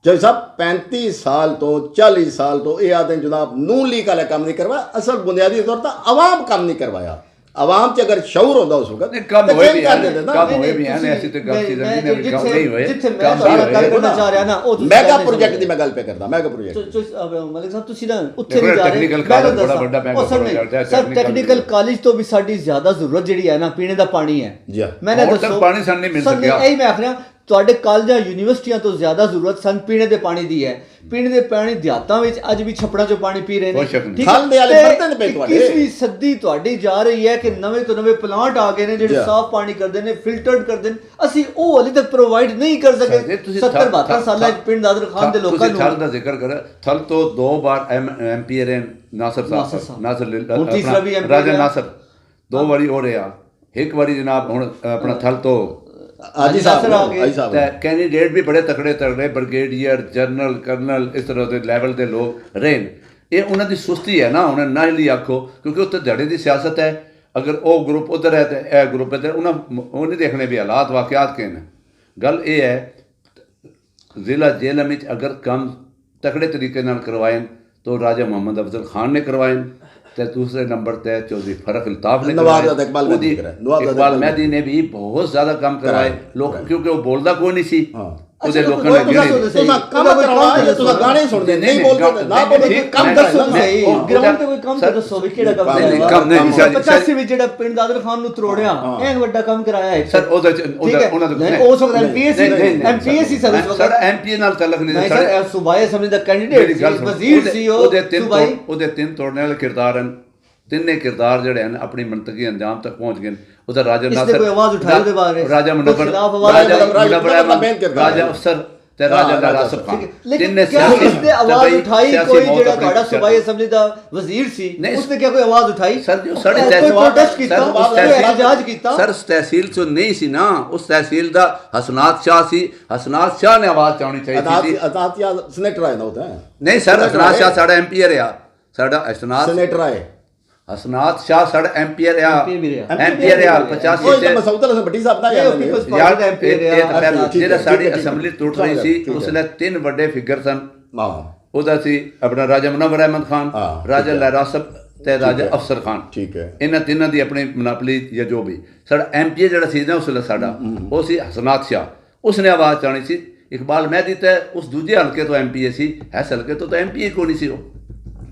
चौधरी साहब 35 साल तो 40 साल तो ये आते जनाब नून लीग वाले काम नहीं करवाया, असल बुनियादी तौर पर आवाम काम नहीं करवाया। आवाम च अगर शऊर होता उस वक्त नहीं, कम तो होए change भी कर हैं, देते ना। कम नहीं, होए भी नहीं, हैं, ਤੁਸੀਂ- ऐसी तो गल चीज़ मैं- नहीं मैं है, जिथे- कम नहीं होए, जिथे मैं कम सारा नहीं ਗੱਲ होए। ਕਰਨਾ ਚਾਹ ਰਿਹਾ ਨਾ ਉਹ ਤੁਸੀਂ ਮੈਗਾ ਗੱਲ ਨਹੀਂ ਪ੍ਰੋਜੈਕਟ ਸਮਝਦੇ। ਦੀ ਮੈਂ ਗੱਲ ਪੇ ਕਰਦਾ ਮੈਗਾ ਪ੍ਰੋਜੈਕਟ ਮਲਿਕ ਸਾਹਿਬ ਤੁਸੀਂ ਨਾ ਉੱਥੇ ਦੇਖੋ, ਨਹੀਂ ਜਾ ਰਹੇ technical ਮੈਂ college ਤੁਹਾਨੂੰ ਬੜਾ ਦੱਸਾਂ, ਵੱਡਾ mega ਉਹ ਸਰ ਨਹੀਂ, project ਹੈ, ਸਰ technical ਟੈਕਨੀਕਲ ਕਾਲਜ ਤੋਂ ਵੀ ਸਾਡੀ ਜ਼ਿਆਦਾ ਜ਼ਰੂਰਤ ਜਿਹੜੀ ਹੈ ਨਾ ਪੀਣੇ ਦਾ ਪਾਣੀ ਹੈ ਜੀ ਹਾਂ। ਮੈਂ ਨਾ ਹੁਣ ਤੱਕ ਦੱਸੋ ਪਾਣੀ ਸਾਨੂੰ ਨਹੀਂ ਮਿਲ ਸਰ, ਸਕਿਆ। ਇਹੀ ਮੈਂ ਆਖ ਰਿਹਾ ਤੁਹਾਡੇ ਕਾਲਜਾਂ ਯੂਨੀਵਰਸਿਟੀਆਂ ਤੋਂ ਜ਼ਿਆਦਾ ਜ਼ਰੂਰਤ ਸਾਨੂੰ ਪੀਣੇ ਦੇ ਪਾਣੀ ਦੀ ਹੈ। ਪੀਣੇ ਦੇ ਪਾਣੀ ਦਿਹਾਤਾਂ ਵਿੱਚ ਅੱਜ ਵੀ ਛੱਪੜਾਂ 'ਚੋਂ ਪਾਣੀ ਪੀ ਰਹੇ ਨੇ। ਕੋਈ ਸ਼ੱਕ ਨਹੀਂ। ਠੀਕ ਹੈ? ਖਾਂਦੇ ਵਾਲੇ ਤੇ ਬਰਤਨ ਪਏ ਤੁਹਾਡੇ। 21ਵੀਂ ਸਦੀ ਤੁਹਾਡੀ ਜਾ ਰਹੀ ਹੈ ਕਿ ਨਵੇਂ ਤੋਂ ਨਵੇਂ ਪਲਾਂਟ ਆ ਗਏ ਨੇ ਜਿਹੜੇ ਜੀ। ਸਾਫ਼ ਪਾਣੀ ਕਰਦੇ ਨੇ, ਫਿਲਟਰਡ ਕਰਦੇ ਨੇ। ਅਸੀਂ ਉਹ ਹਾਲੇ ਤੱਕ ਪ੍ਰੋਵਾਈਡ ਨਹੀਂ ਕਰ ਜੇ ਸਕੇ। ਤੁਸੀਂ 70-72 ਸਾਲਾਂ ਵਿੱਚ ਪਿੰਡ ਨਾਦਰ ਖਾਨ ਦੇ ਲੋਕਾਂ ਤੁਸੀਂ ਥਲ ਨੂੰ ਦਾ ਜ਼ਿਕਰ ਕਰ, ਥਲ ਤੋਂ 2 ਬਾਰ ਐਮਪੀ ਰਹੇ ਨਾਸਰ ਨਾਸਰ ਸਾਹਿਬ, ਸਾਹਿਬ। ਨਾਸਰ ਹੁਣ ਤੀਸਰਾ ਵੀ MP ਰਾਜਾ ਰਿਹਾ। ਨਾਸਰ 2 ਵਾਰੀ ਹੋ ਰਿਹਾ। ਇੱਕ ਵਾਰੀ ਜਨਾਬ ਹੁਣ ਆਪਣਾ ਥਲ ਤੋਂ ਹਾਜੀ ਸਾਹਿਬ ਆ ਗਏ। ਹਾਜੀ ਸਾਹਿਬ ਤੇ ਕੈਂਡੀਡੇਟ ਵੀ ਬੜੇ ਤਕੜੇ ਤਕੜੇ ਬ੍ਰਿਗੇਡੀਅਰ, ਜਨਰਲ, ਕਰਨਲ, ਇਸ ਤਰ੍ਹਾਂ ਦੇ ਲੈਵਲ ਦੇ ਲੋਕ ਰਹੇ ਨੇ। ਇਹ ਉਹਨਾਂ ਦੀ ਸੁਸਤੀ ਹੈ ਨਾ, ਉਹਨਾਂ ਨਾ ਹੀ ਆਖੋ, ਕਿਉਂਕਿ ਉੱਥੇ ਧੜੇ ਦੀ ਸਿਆਸਤ ਹੈ। ਅਗਰ ਉਹ ਗਰੁੱਪ ਉਧਰ ਹੈ ਤੇ ਇਹ ਗਰੁੱਪ ਇੱਧਰ, ਉਹ ਨਹੀਂ ਦੇਖਣੇ ਵੀ ਹਾਲਾਤ ਵਾਕਿਆਤ ਕੇ ਨੇ। ਗੱਲ ਇਹ ਹੈ ਜ਼ਿਲ੍ਹਾ ਜੇਲ੍ਹ ਵਿੱਚ ਅਗਰ ਕੰਮ ਤਕੜੇ ਤਰੀਕੇ ਨਾਲ ਕਰਵਾਏ तो राजा मोहम्मद अफजल खान ने करवाए, तो दूसरे नंबर पे चौधरी फरख अल्ताफ ने नवाब करवाए। इकबाल मेहदी उदी- कराए। नवाब इकबाल मेहदी ने भी बहुत ज्यादा काम कराए लोग, क्योंकि वो बोलदा कोई नहीं सी। हाँ। ਉਹਦੇ ਅੱਛਾ, ਲੋਕਾਂ ਕੋਈ ਨੇ ਤੁਸੀਂ ਜਿਹੜੇ ਦੱਸੋ ਤੁਸੀਂ ਕੰਮ ਕਰਵਾਉਣਾ ਜਾਂ ਤੁਸੀਂ ਗਾਣੇ ਸੁਣਦੇ ਨਹੀਂ ਬੋਲਦੇ ਨਾ ਬੋਲਦੇ ਕੰਮ ਦੱਸੋ ਕਰਨਾ ਸਹੀ ਗਰਾਊਂਡ ਤੇ ਕੋਈ ਕੰਮ ਤਾਂ ਦੱਸੋ ਵੀ ਕਿਹੜਾ ਕੰਮ ਨਹੀਂ, ਕਰਾਇਆ। ਕੰਮ ਨਹੀਂ, ਸ਼ਾਇਦ- 85 ਵਿੱਚ ਜਿਹੜਾ ਪਿੰਡ ਦਾਦਰ ਖਾਨ ਨੂੰ ਤਰੋੜਿਆ, ਇਹ ਵੱਡਾ ਕੰਮ ਕਰਾਇਆ ਹੈ ਸਰ ਉਹਦੇ ਚ ਠੀਕ ਹੈ। ਉਹਨਾਂ ਨਹੀਂ, ਉਸ ਵਕਤ ਐਮਪੀਐਸ ਸੀ ਸਰ ਉਸ ਸਰ ਵਕਤ ਐਮਪੀ ਨਾਲ ਤਲਕ ਨਹੀਂ ਨਹੀਂ ਸਰ। ਸਰ ਸੂਬਾਈ ਅਸੈਂਬਲੀ ਦਾ ਮੇਰੀ ਕੈਂਡੀਡੇਟ ਗੱਲ ਸੀ, ਸੁਣੋ, ਵਜ਼ੀਰ ਸੀ ਉਹ ਸੂਬਾਈ। ਉਹਦੇ ਤਿੰਨ ਤੋੜਨੇ ਵਾਲੇ ਕਿਰਦਾਰ ਹਨ। ਤਿੰਨੇ ਕਿਰਦਾਰ ਜਿਹੜੇ ਹਨ ਆਪਣੀ ਮੰਤਕੀ ਅੰਜਾਮ ਤੱਕ ਪਹੁੰਚ ਗਏ। ਉਹਦਾ ਰਾਜਾ ਇਸਨੇ ਨਾਸਰ ਕੋਈ ਆਵਾਜ਼ ਉਠਾਈ ਉਹਦੇ ਬਾਰੇ? ਰਾਜਾ ਕੋਈ ਮੁਨੱਵਰ, ਖਿਲਾਫ ਆਵਾਜ਼ ਰਾਜਾ ਉਠਾਈ? ਮੁਨੱਵਰ, ਰਾਜਾ ਅਫਸਰ ਤੇ ਰਾਜਾ ਦਾ ਰਾਸਫ ਖਾਨ। लेकिन ਤਿੰਨੇ क्या ਸਿਆਸੀ इसने आवाज ਤੇ ਬਈ उठाई? ਸਿਆਸੀ कोई ਮੌਤ जेड़ा ਆਪਣੀ ਤੁਹਾਡਾ ਸਿਆਸੀ- सूबाई असेंबली ਦਾ ਵਜ਼ੀਰ ਸੀ, नहीं, उसने क्या कोई आवाज उठाई? सर जो साढ़े कोई प्रोटेस्ट ਕੀਤਾ, सर, उस कोई तहसील- एहतजाज ਕੀਤਾ? सर उस तहसील चो नहीं सी ना, उस तहसील ਦਾ ਹਸਨਾਤ ਸ਼ਾਹ ਸੀ। ਹਸਨਾਤ ਸ਼ਾਹ ਨੇ ਆਵਾਜ਼ ਚਾਉਣੀ ਚਾਹੀਦੀ ਸੀ। ਅਦਾਤੀਆ ਸੈਨੇਟਰ ਆਇਆ ਨਾ ਉਹਦਾ ਨਹੀਂ ਸਰ, ਹਸਨਾਤ ਸ਼ਾਹ ਸਾਡਾ ਐਮਪੀ ਰਿਹਾ। ਸਾਡਾ ਹਸਨਾਤ ਸੈਨੇਟਰ ਆਏ ਹਸਨਾਤ ਸ਼ਾਹ ਸਾਡਾ ਐਮਪੀ ਰਿਹਾ। MP ਵੀ ਰਿਹਾ। ਐਮਪੀ ਰਿਹਾ 85 ਉਹ ਤਾਂ ਚ। ਮਸਊਦ ਅਲ ਭੱਟੀ ਸਾਹਿਬ ਦਾ ਇਹ ਯਾਰ people's ਯਾਰ party ਦਾ MP ਇਹ ਰਿਹਾ। ਤਾਂ ਪਹਿਲਾਂ ਠੀਕ ਹੈ, ਜਿਹੜਾ ਠੀਕ ਸਾਡੀ ਹੈ, ਠੀਕ ਹੈ। ਅਸੈਂਬਲੀ ਟੁੱਟ ਰਹੀ ਠੀਕ ਸੀ, ਹੈ। ਉਸਲੇ 3 ਵੱਡੇ ਫਿਗਰ ਸਨ। ਹਾਂ ਉਹਦਾ ਸੀ ਆਪਣਾ ਰਾਜਾ ਮੁਨੱਵਰ ਅਹਿਮਦ ਖਾਨ, ਹਾਂ, ਰਾਜਾ ਠੀਕ ਹੈ। ਲਹਿਰਾਸਬ ਤੇ ਰਾਜਾ ਅਫਸਰ ਖਾਨ। ਠੀਕ ਹੈ। ਇਹਨਾਂ ਤਿੰਨਾਂ ਦੀ ਆਪਣੀ ਮਨਾਪਲੀ ਜਾਂ ਜੋ ਵੀ। ਸਾਡਾ ਐਮਪੀ ਜਿਹੜਾ ਸੀ ਨਾ ਉਸ ਵੇਲੇ ਸਾਡਾ, ਉਹ ਸੀ ਹਸਨਾਤ ਸ਼ਾਹ। ਉਸਨੇ ਆਵਾਜ਼ ਚਾਣੀ ਸੀ। ਇਕਬਾਲ ਮਹਿਦੀ ਤੇ ਉਸ ਦੂਜੇ ਹਲਕੇ ਤੋਂ ਐਮਪੀ ਸੀ, ਇਸ ਹਲਕੇ ਤੋਂ ਤਾਂ ਐਮਪੀ ਕੋਈ ਨਹੀਂ ਸੀ ਉਹ।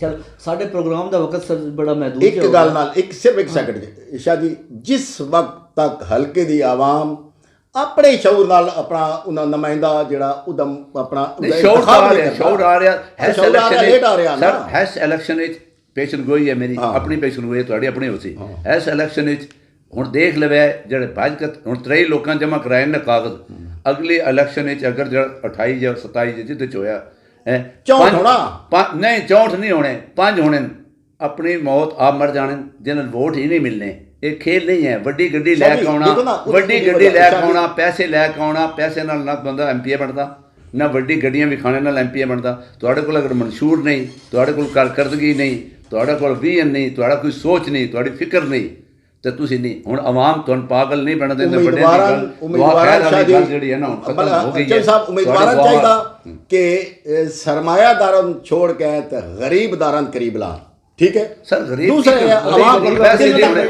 ਚਲ ਸਾਡੇ ਪ੍ਰੋਗਰਾਮ ਦਾ ਵਕਤ ਸਰ ਬੜਾ ਮਹਿਦੂਦ ਇੱਕ ਗੱਲ ਨਾਲ ਸਿਰਫ ਇੱਕ ਸੈਕਿੰਡ ਸ਼ਾਹ ਜੀ, ਜਿਸ ਵਕਤ ਤੱਕ ਹਲਕੇ ਦੀ ਆਵਾਮ ਆਪਣੇ ਸ਼ੌਰ ਨਾਲ ਆਪਣਾ ਉਹਨਾਂ ਨੁਮਾਇੰਦਾ ਜਿਹੜਾ ਉਦਮ ਆਪਣਾ ਸ਼ੌਰ ਆ ਰਿਹਾ, ਸ਼ੌਰ ਆ ਰਿਹਾ। ਹੈਸ ਸ਼ੌਰ ਆ ਰਿਹਾ, ਲੇਟ ਆ ਰਿਹਾ ਇਲੈਕਸ਼ਨ ਨਾ। ਸਰ, ਹੈਸ ਇਲੈਕਸ਼ਨ ਵਿੱਚ ਪੇਸ਼ਨ ਗੋਈ ਹੈ ਮੇਰੀ, ਹਾਂ। ਆਪਣੀ ਪੇਸ਼ਨ ਗੋਈ ਹੈ, ਤੁਹਾਡੀ ਆਪਣੀ ਹੋ ਸੀ। ਹੈਸ ਇਲੈਕਸ਼ਨ ਵਿੱਚ ਹੁਣ ਦੇਖ ਲਵੇ ਜਿਹੜੇ ਭਾਜਪਾ ਹੁਣ 23 ਲੋਕਾਂ ਜਮ੍ਹਾਂ ਕਰਾਏ ਨੇ ਕਾਗਜ਼। ਅਗਲੀ ਇਲੈਕਸ਼ਨ ਵਿੱਚ ਅਗਰ ਜਿਹੜਾ 28 ਜਾਂ 27 ਜਿਹਦੇ ਚ ਹੋਇਆ ਹੈ 64 ਹੋਣਾ। ਨਹੀਂ 64 ਨਹੀਂ ਹੋਣੇ, 5 ਹੋਣੇ। ਆਪਣੀ ਮੌਤ ਆਪ ਮਰ ਜਾਣੇ ਜਿਹਨਾਂ ਨੂੰ ਵੋਟ ਹੀ ਨਹੀਂ ਮਿਲਨੇ। ਇਹ ਖੇਲ ਨਹੀਂ ਹੈ। ਵੱਡੀ ਗੱਡੀ ਲੈ ਕੇ ਆਉਣਾ, ਵੱਡੀ ਗੱਡੀ ਲੈ ਕੇ ਆਉਣਾ, ਪੈਸੇ ਲੈ ਕੇ ਆਉਣਾ। ਪੈਸੇ ਨਾਲ ਨਾ ਬੰਦਾ ਐਮਪੀ ਬਣਦਾ, ਨਾ ਵੱਡੀ ਗੱਡੀਆਂ ਵੀ ਖਾਣੇ ਨਾਲ ਐਮਪੀ ਬਣਦਾ। ਤੁਹਾਡੇ ਕੋਲ ਅਗਰ ਮਨਸ਼ੂਰ ਨਹੀਂ, ਤੁਹਾਡੇ ਕੋਲ ਕਾਰਕਰਦਗੀ ਨਹੀਂ, ਤੁਹਾਡੇ ਕੋਲ ਵਿਜ਼ਨ ਨਹੀਂ, ਤੁਹਾਡਾ ਕੋਈ ਸੋਚ ਨਹੀਂ, ਤੁਹਾਡੀ ਫਿਕਰ ਨਹੀਂ, ਤੇ ਤੁਸੀਂ ਨਹੀਂ। ਹੁਣ ਆਵਾਮ ਤੁਹਾਨੂੰ ਪਾਗਲ ਨਹੀਂ ਬਣ ਦਿੰਦੇ। ਉਮੀਦਵਾਰਾਂ ਜਿਹੜੀ ਹੈ ਨਾ ਹੁਣ ਖਤਮ ਹੋ ਗਈ ਹੈ। ਸਾਹਿਬ ਉਮੀਦਵਾਰਾਂ ਚਾਹੀਦਾ ਕਿ ਸਰਮਾਇਆਦਾਰਾਂ ਨੂੰ ਛੋੜ ਕੇ ਤੇ ਗਰੀਬਦਾਰਾਂ ਕਰੀਬ ਲਾ। ਠੀਕ ਹੈ ਸਰ, ਗਰੀਬ ਦੂਸਰੇ ਆਵਾਮ ਕੋਲ ਪੈਸੇ ਨਹੀਂ ਹੋਣੇ।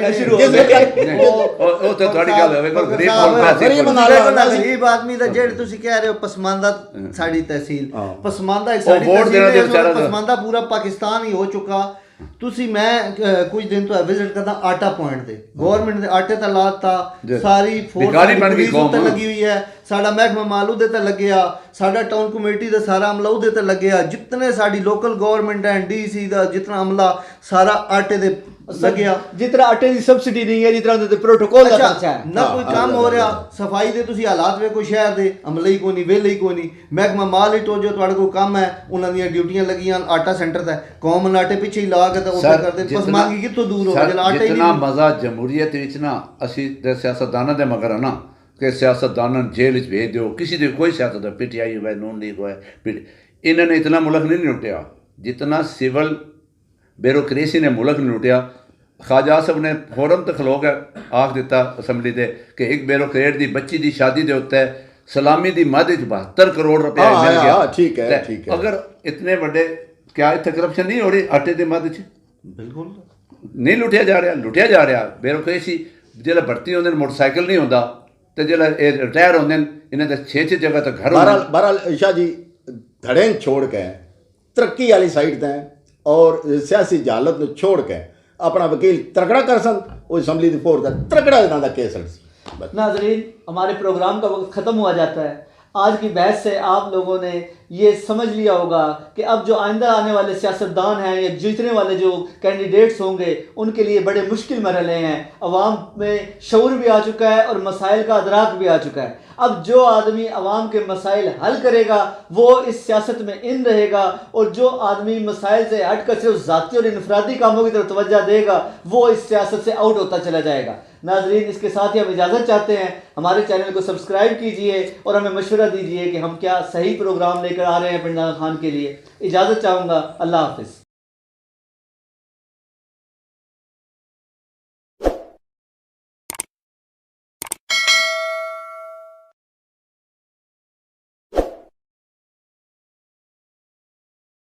ਉਹ ਤਾਂ ਤੁਹਾਡੀ ਗੱਲ ਹੈ, ਕੋਲ ਗਰੀਬ ਕੋਲ ਪੈਸੇ ਗਰੀਬ ਕੋਲ। ਨਾਲ ਗਰੀਬ ਆਦਮੀ ਦਾ ਜਿਹੜੇ ਤੁਸੀਂ ਕਹਿ ਰਹੇ ਹੋ ਪਸਮਾਨਦਾ ਸਾਡੀ ਤਹਿਸੀਲ ਪਸਮਾਨਦਾ ਇੱਕ ਉਹ ਸਾਡੀ ਵੋਟ ਦੇਣਾ ਤੇ ਤਹਿਸੀਲ ਵਿਚਾਰਾ ਹੈ। ਪਸਮਾਨਦਾ ਪੂਰਾ ਪਾਕਿਸਤਾਨ ਹੀ ਹੋ ਚੁੱਕਾ। ਤੁਸੀਂ ਮੈਂ ਕੁਝ ਦਿਨ ਤੋਂ ਵਿਜ਼ਿਟ ਕਰਦਾ ਆਟਾ ਪੁਆਇੰਟ ਤੇ ਗਵਰਨਮੈਂਟ ਦੇ ਆਟੇ ਤਾਂ ਲਾਤਾ ਸਾਰੀ ਬਿਕਾਰੀ ਬਣ ਗਈ ਫੋਰਸ ਤੇ ਲੱਗੀ ਹੋਈ ਹੈ। ਸਾਡਾ ਮਹਿਕਮਾ ਮਾਲ ਉਹਦੇ ਤੇ ਲੱਗਿਆ, ਸਾਡਾ ਟਾਊਨ ਕਮੇਟੀ ਦਾ ਸਾਰਾ ਅਮਲਾ ਉਹਦੇ ਤੇ ਲੱਗਿਆ, ਜਿਤਨੇ ਸਾਡੀ ਲੋਕਲ ਗਵਰਨਮੈਂਟ ਹੈ ਡੀਸੀ ਦਾ ਜਿਤਨਾ ਅਮਲਾ ਸਾਰਾ ਆਟੇ ਦੇ ਲੱਗਿਆ। ਜਿਤਨਾ ਆਟੇ ਦੀ ਸਬਸਿਡੀ ਨਹੀਂ ਹੈ, ਜਿਤਨਾ ਦੇ ਪ੍ਰੋਟੋਕੋਲ ਦਾ ਖਰਚਾ ਹੈ। ਨਾ ਕੋਈ ਕੰਮ ਹੋ ਰਿਹਾ। ਸਫਾਈ ਦੇ ਤੁਸੀਂ ਹਾਲਾਤ ਵੇਖੋ ਸ਼ਹਿਰ ਦੇ, ਅਮਲੇ ਹੀ ਕੋਈ ਨਹੀਂ, ਵੇਲੇ ਹੀ ਕੋਈ ਨਹੀਂ। ਮਹਿਕਮਾ ਮਾਲ ਹੀ ਟੋਜੋ ਤੁਹਾਡੇ ਕੋਲ ਕੰਮ ਹੈ, ਉਹਨਾਂ ਦੀਆਂ ਡਿਊਟੀਆਂ ਲੱਗੀਆਂ ਆਟਾ ਸੈਂਟਰ ਦਾ। ਕੌਮ ਆਟੇ ਪਿੱਛੇ ਹੀ ਲਾ ਕੇ ਤਾਂ ਉੱਥੇ ਕਰਦੇ। ਪਸਮਾਨਗੀ ਕਿੱਥੋਂ ਦੂਰ ਹੋ ਜਲ ਆਟਾ ਹੀ ਜਿਤਨਾ ਨਹੀਂ। ਮਜ਼ਾ ਜਮਹੂਰੀਅਤ ਵਿੱਚ ਨਾ ਅਸੀਂ ਤੇ ਸਿਆਸਤਦਾਨਾਂ ਦੇ ਮਗਰ ਹੈ ਨਾ ਕਿ ਸਿਆਸਤਦਾਨਾਂ ਨੂੰ ਜੇਲ੍ਹ ਵਿੱਚ ਭੇਜ ਦਿਓ। ਕਿਸੇ ਦੇ ਕੋਈ ਸਿਆਸਤਦਾਨ ਪੀਟੀਆਈ ਹੋਵੇ, ਨੂਨ ਲੀਗ ਹੋਵੇ, ਇਹਨਾਂ ਨੇ ਇਤਨਾ ਮੁਲਕ ਨਹੀਂ ਲੁੱਟਿਆ ਜਿਤਨਾ ਸਿਵਲ ਬਿਊਰੋਕ੍ਰੇਸੀ ਨੇ ਮੁਲਕ ਨੂੰ ਲੁੱਟਿਆ। ਖਾਜਾ ਸਾਹਿਬ ਨੇ ਫੋਰਮ ਤੇ ਖਲੋ ਕੇ ਆਖ ਦਿੱਤਾ ਅਸੈਂਬਲੀ ਦੇ ਕਿ ਇੱਕ ਬਿਊਰੋਕਰੇਟ ਦੀ ਬੱਚੀ ਦੀ ਸ਼ਾਦੀ ਦੇ ਉੱਤੇ ਸਲਾਮੀ ਦੀ ਮੱਦ ਵਿੱਚ 72 ਕਰੋੜ ਰੁਪਏ ਮਿਲ ਗਿਆ। ਠੀਕ ਹੈ, ਠੀਕ ਹੈ। ਅਗਰ ਇਤਨੇ ਵੱਡੇ ਕਿਆ ਇੱਥੇ ਕਰਪਸ਼ਨ ਨਹੀਂ ਹੋ ਰਹੀ ਆਟੇ ਦੀ ਮੱਦ 'ਚ? ਬਿਲਕੁਲ नहीं लुटिया जा रहा ब्यूरोक्रेसी जिसलै भर्ती होंदे मोटरसाइकिल नहीं होंदा ते जिसलै रिटायर होंदे इन्हें तो 6 जगह तक घर होंदे। बहरहाल शाह जी धड़ें छोड़ के तरक्की वाली साइड तैं और सियासी जहालत को छोड़ के अपना वकील तगड़ा कर सन वो असम्बली की फोर तगड़ा इन्हों का केस लड़। नाजरीन, हमारे प्रोग्राम का वक्त ख़त्म हुआ जाता है। आज की बहस से आप लोगों ने ये समझ लिया होगा कि अब जो आइंदा आने वाले सियासतदान हैं या जीतने वाले जो कैंडिडेट्स होंगे उनके लिए बड़े मुश्किल मरहले हैं। अवाम में शऊर भी आ चुका है और मसाइल का अदराक भी आ चुका है। अब जो आदमी अवाम के मसाइल हल करेगा वो इस सियासत में इन रहेगा, और जो आदमी मसाइल से हट कर सिर्फ ज़ाती और इनफरादी कामों की तरफ तवज्जो देगा वो इस सियासत से आउट होता चला जाएगा। नाजरीन, इसके साथ ही हम इजाज़त चाहते हैं। हमारे चैनल को सब्सक्राइब कीजिए और हमें मशवरा दीजिए कि हम क्या सही प्रोग्राम लेकर आ रहे हैं पिंडा खान के लिए। इजाज़त चाहूँगा। अल्लाह हाफिज़।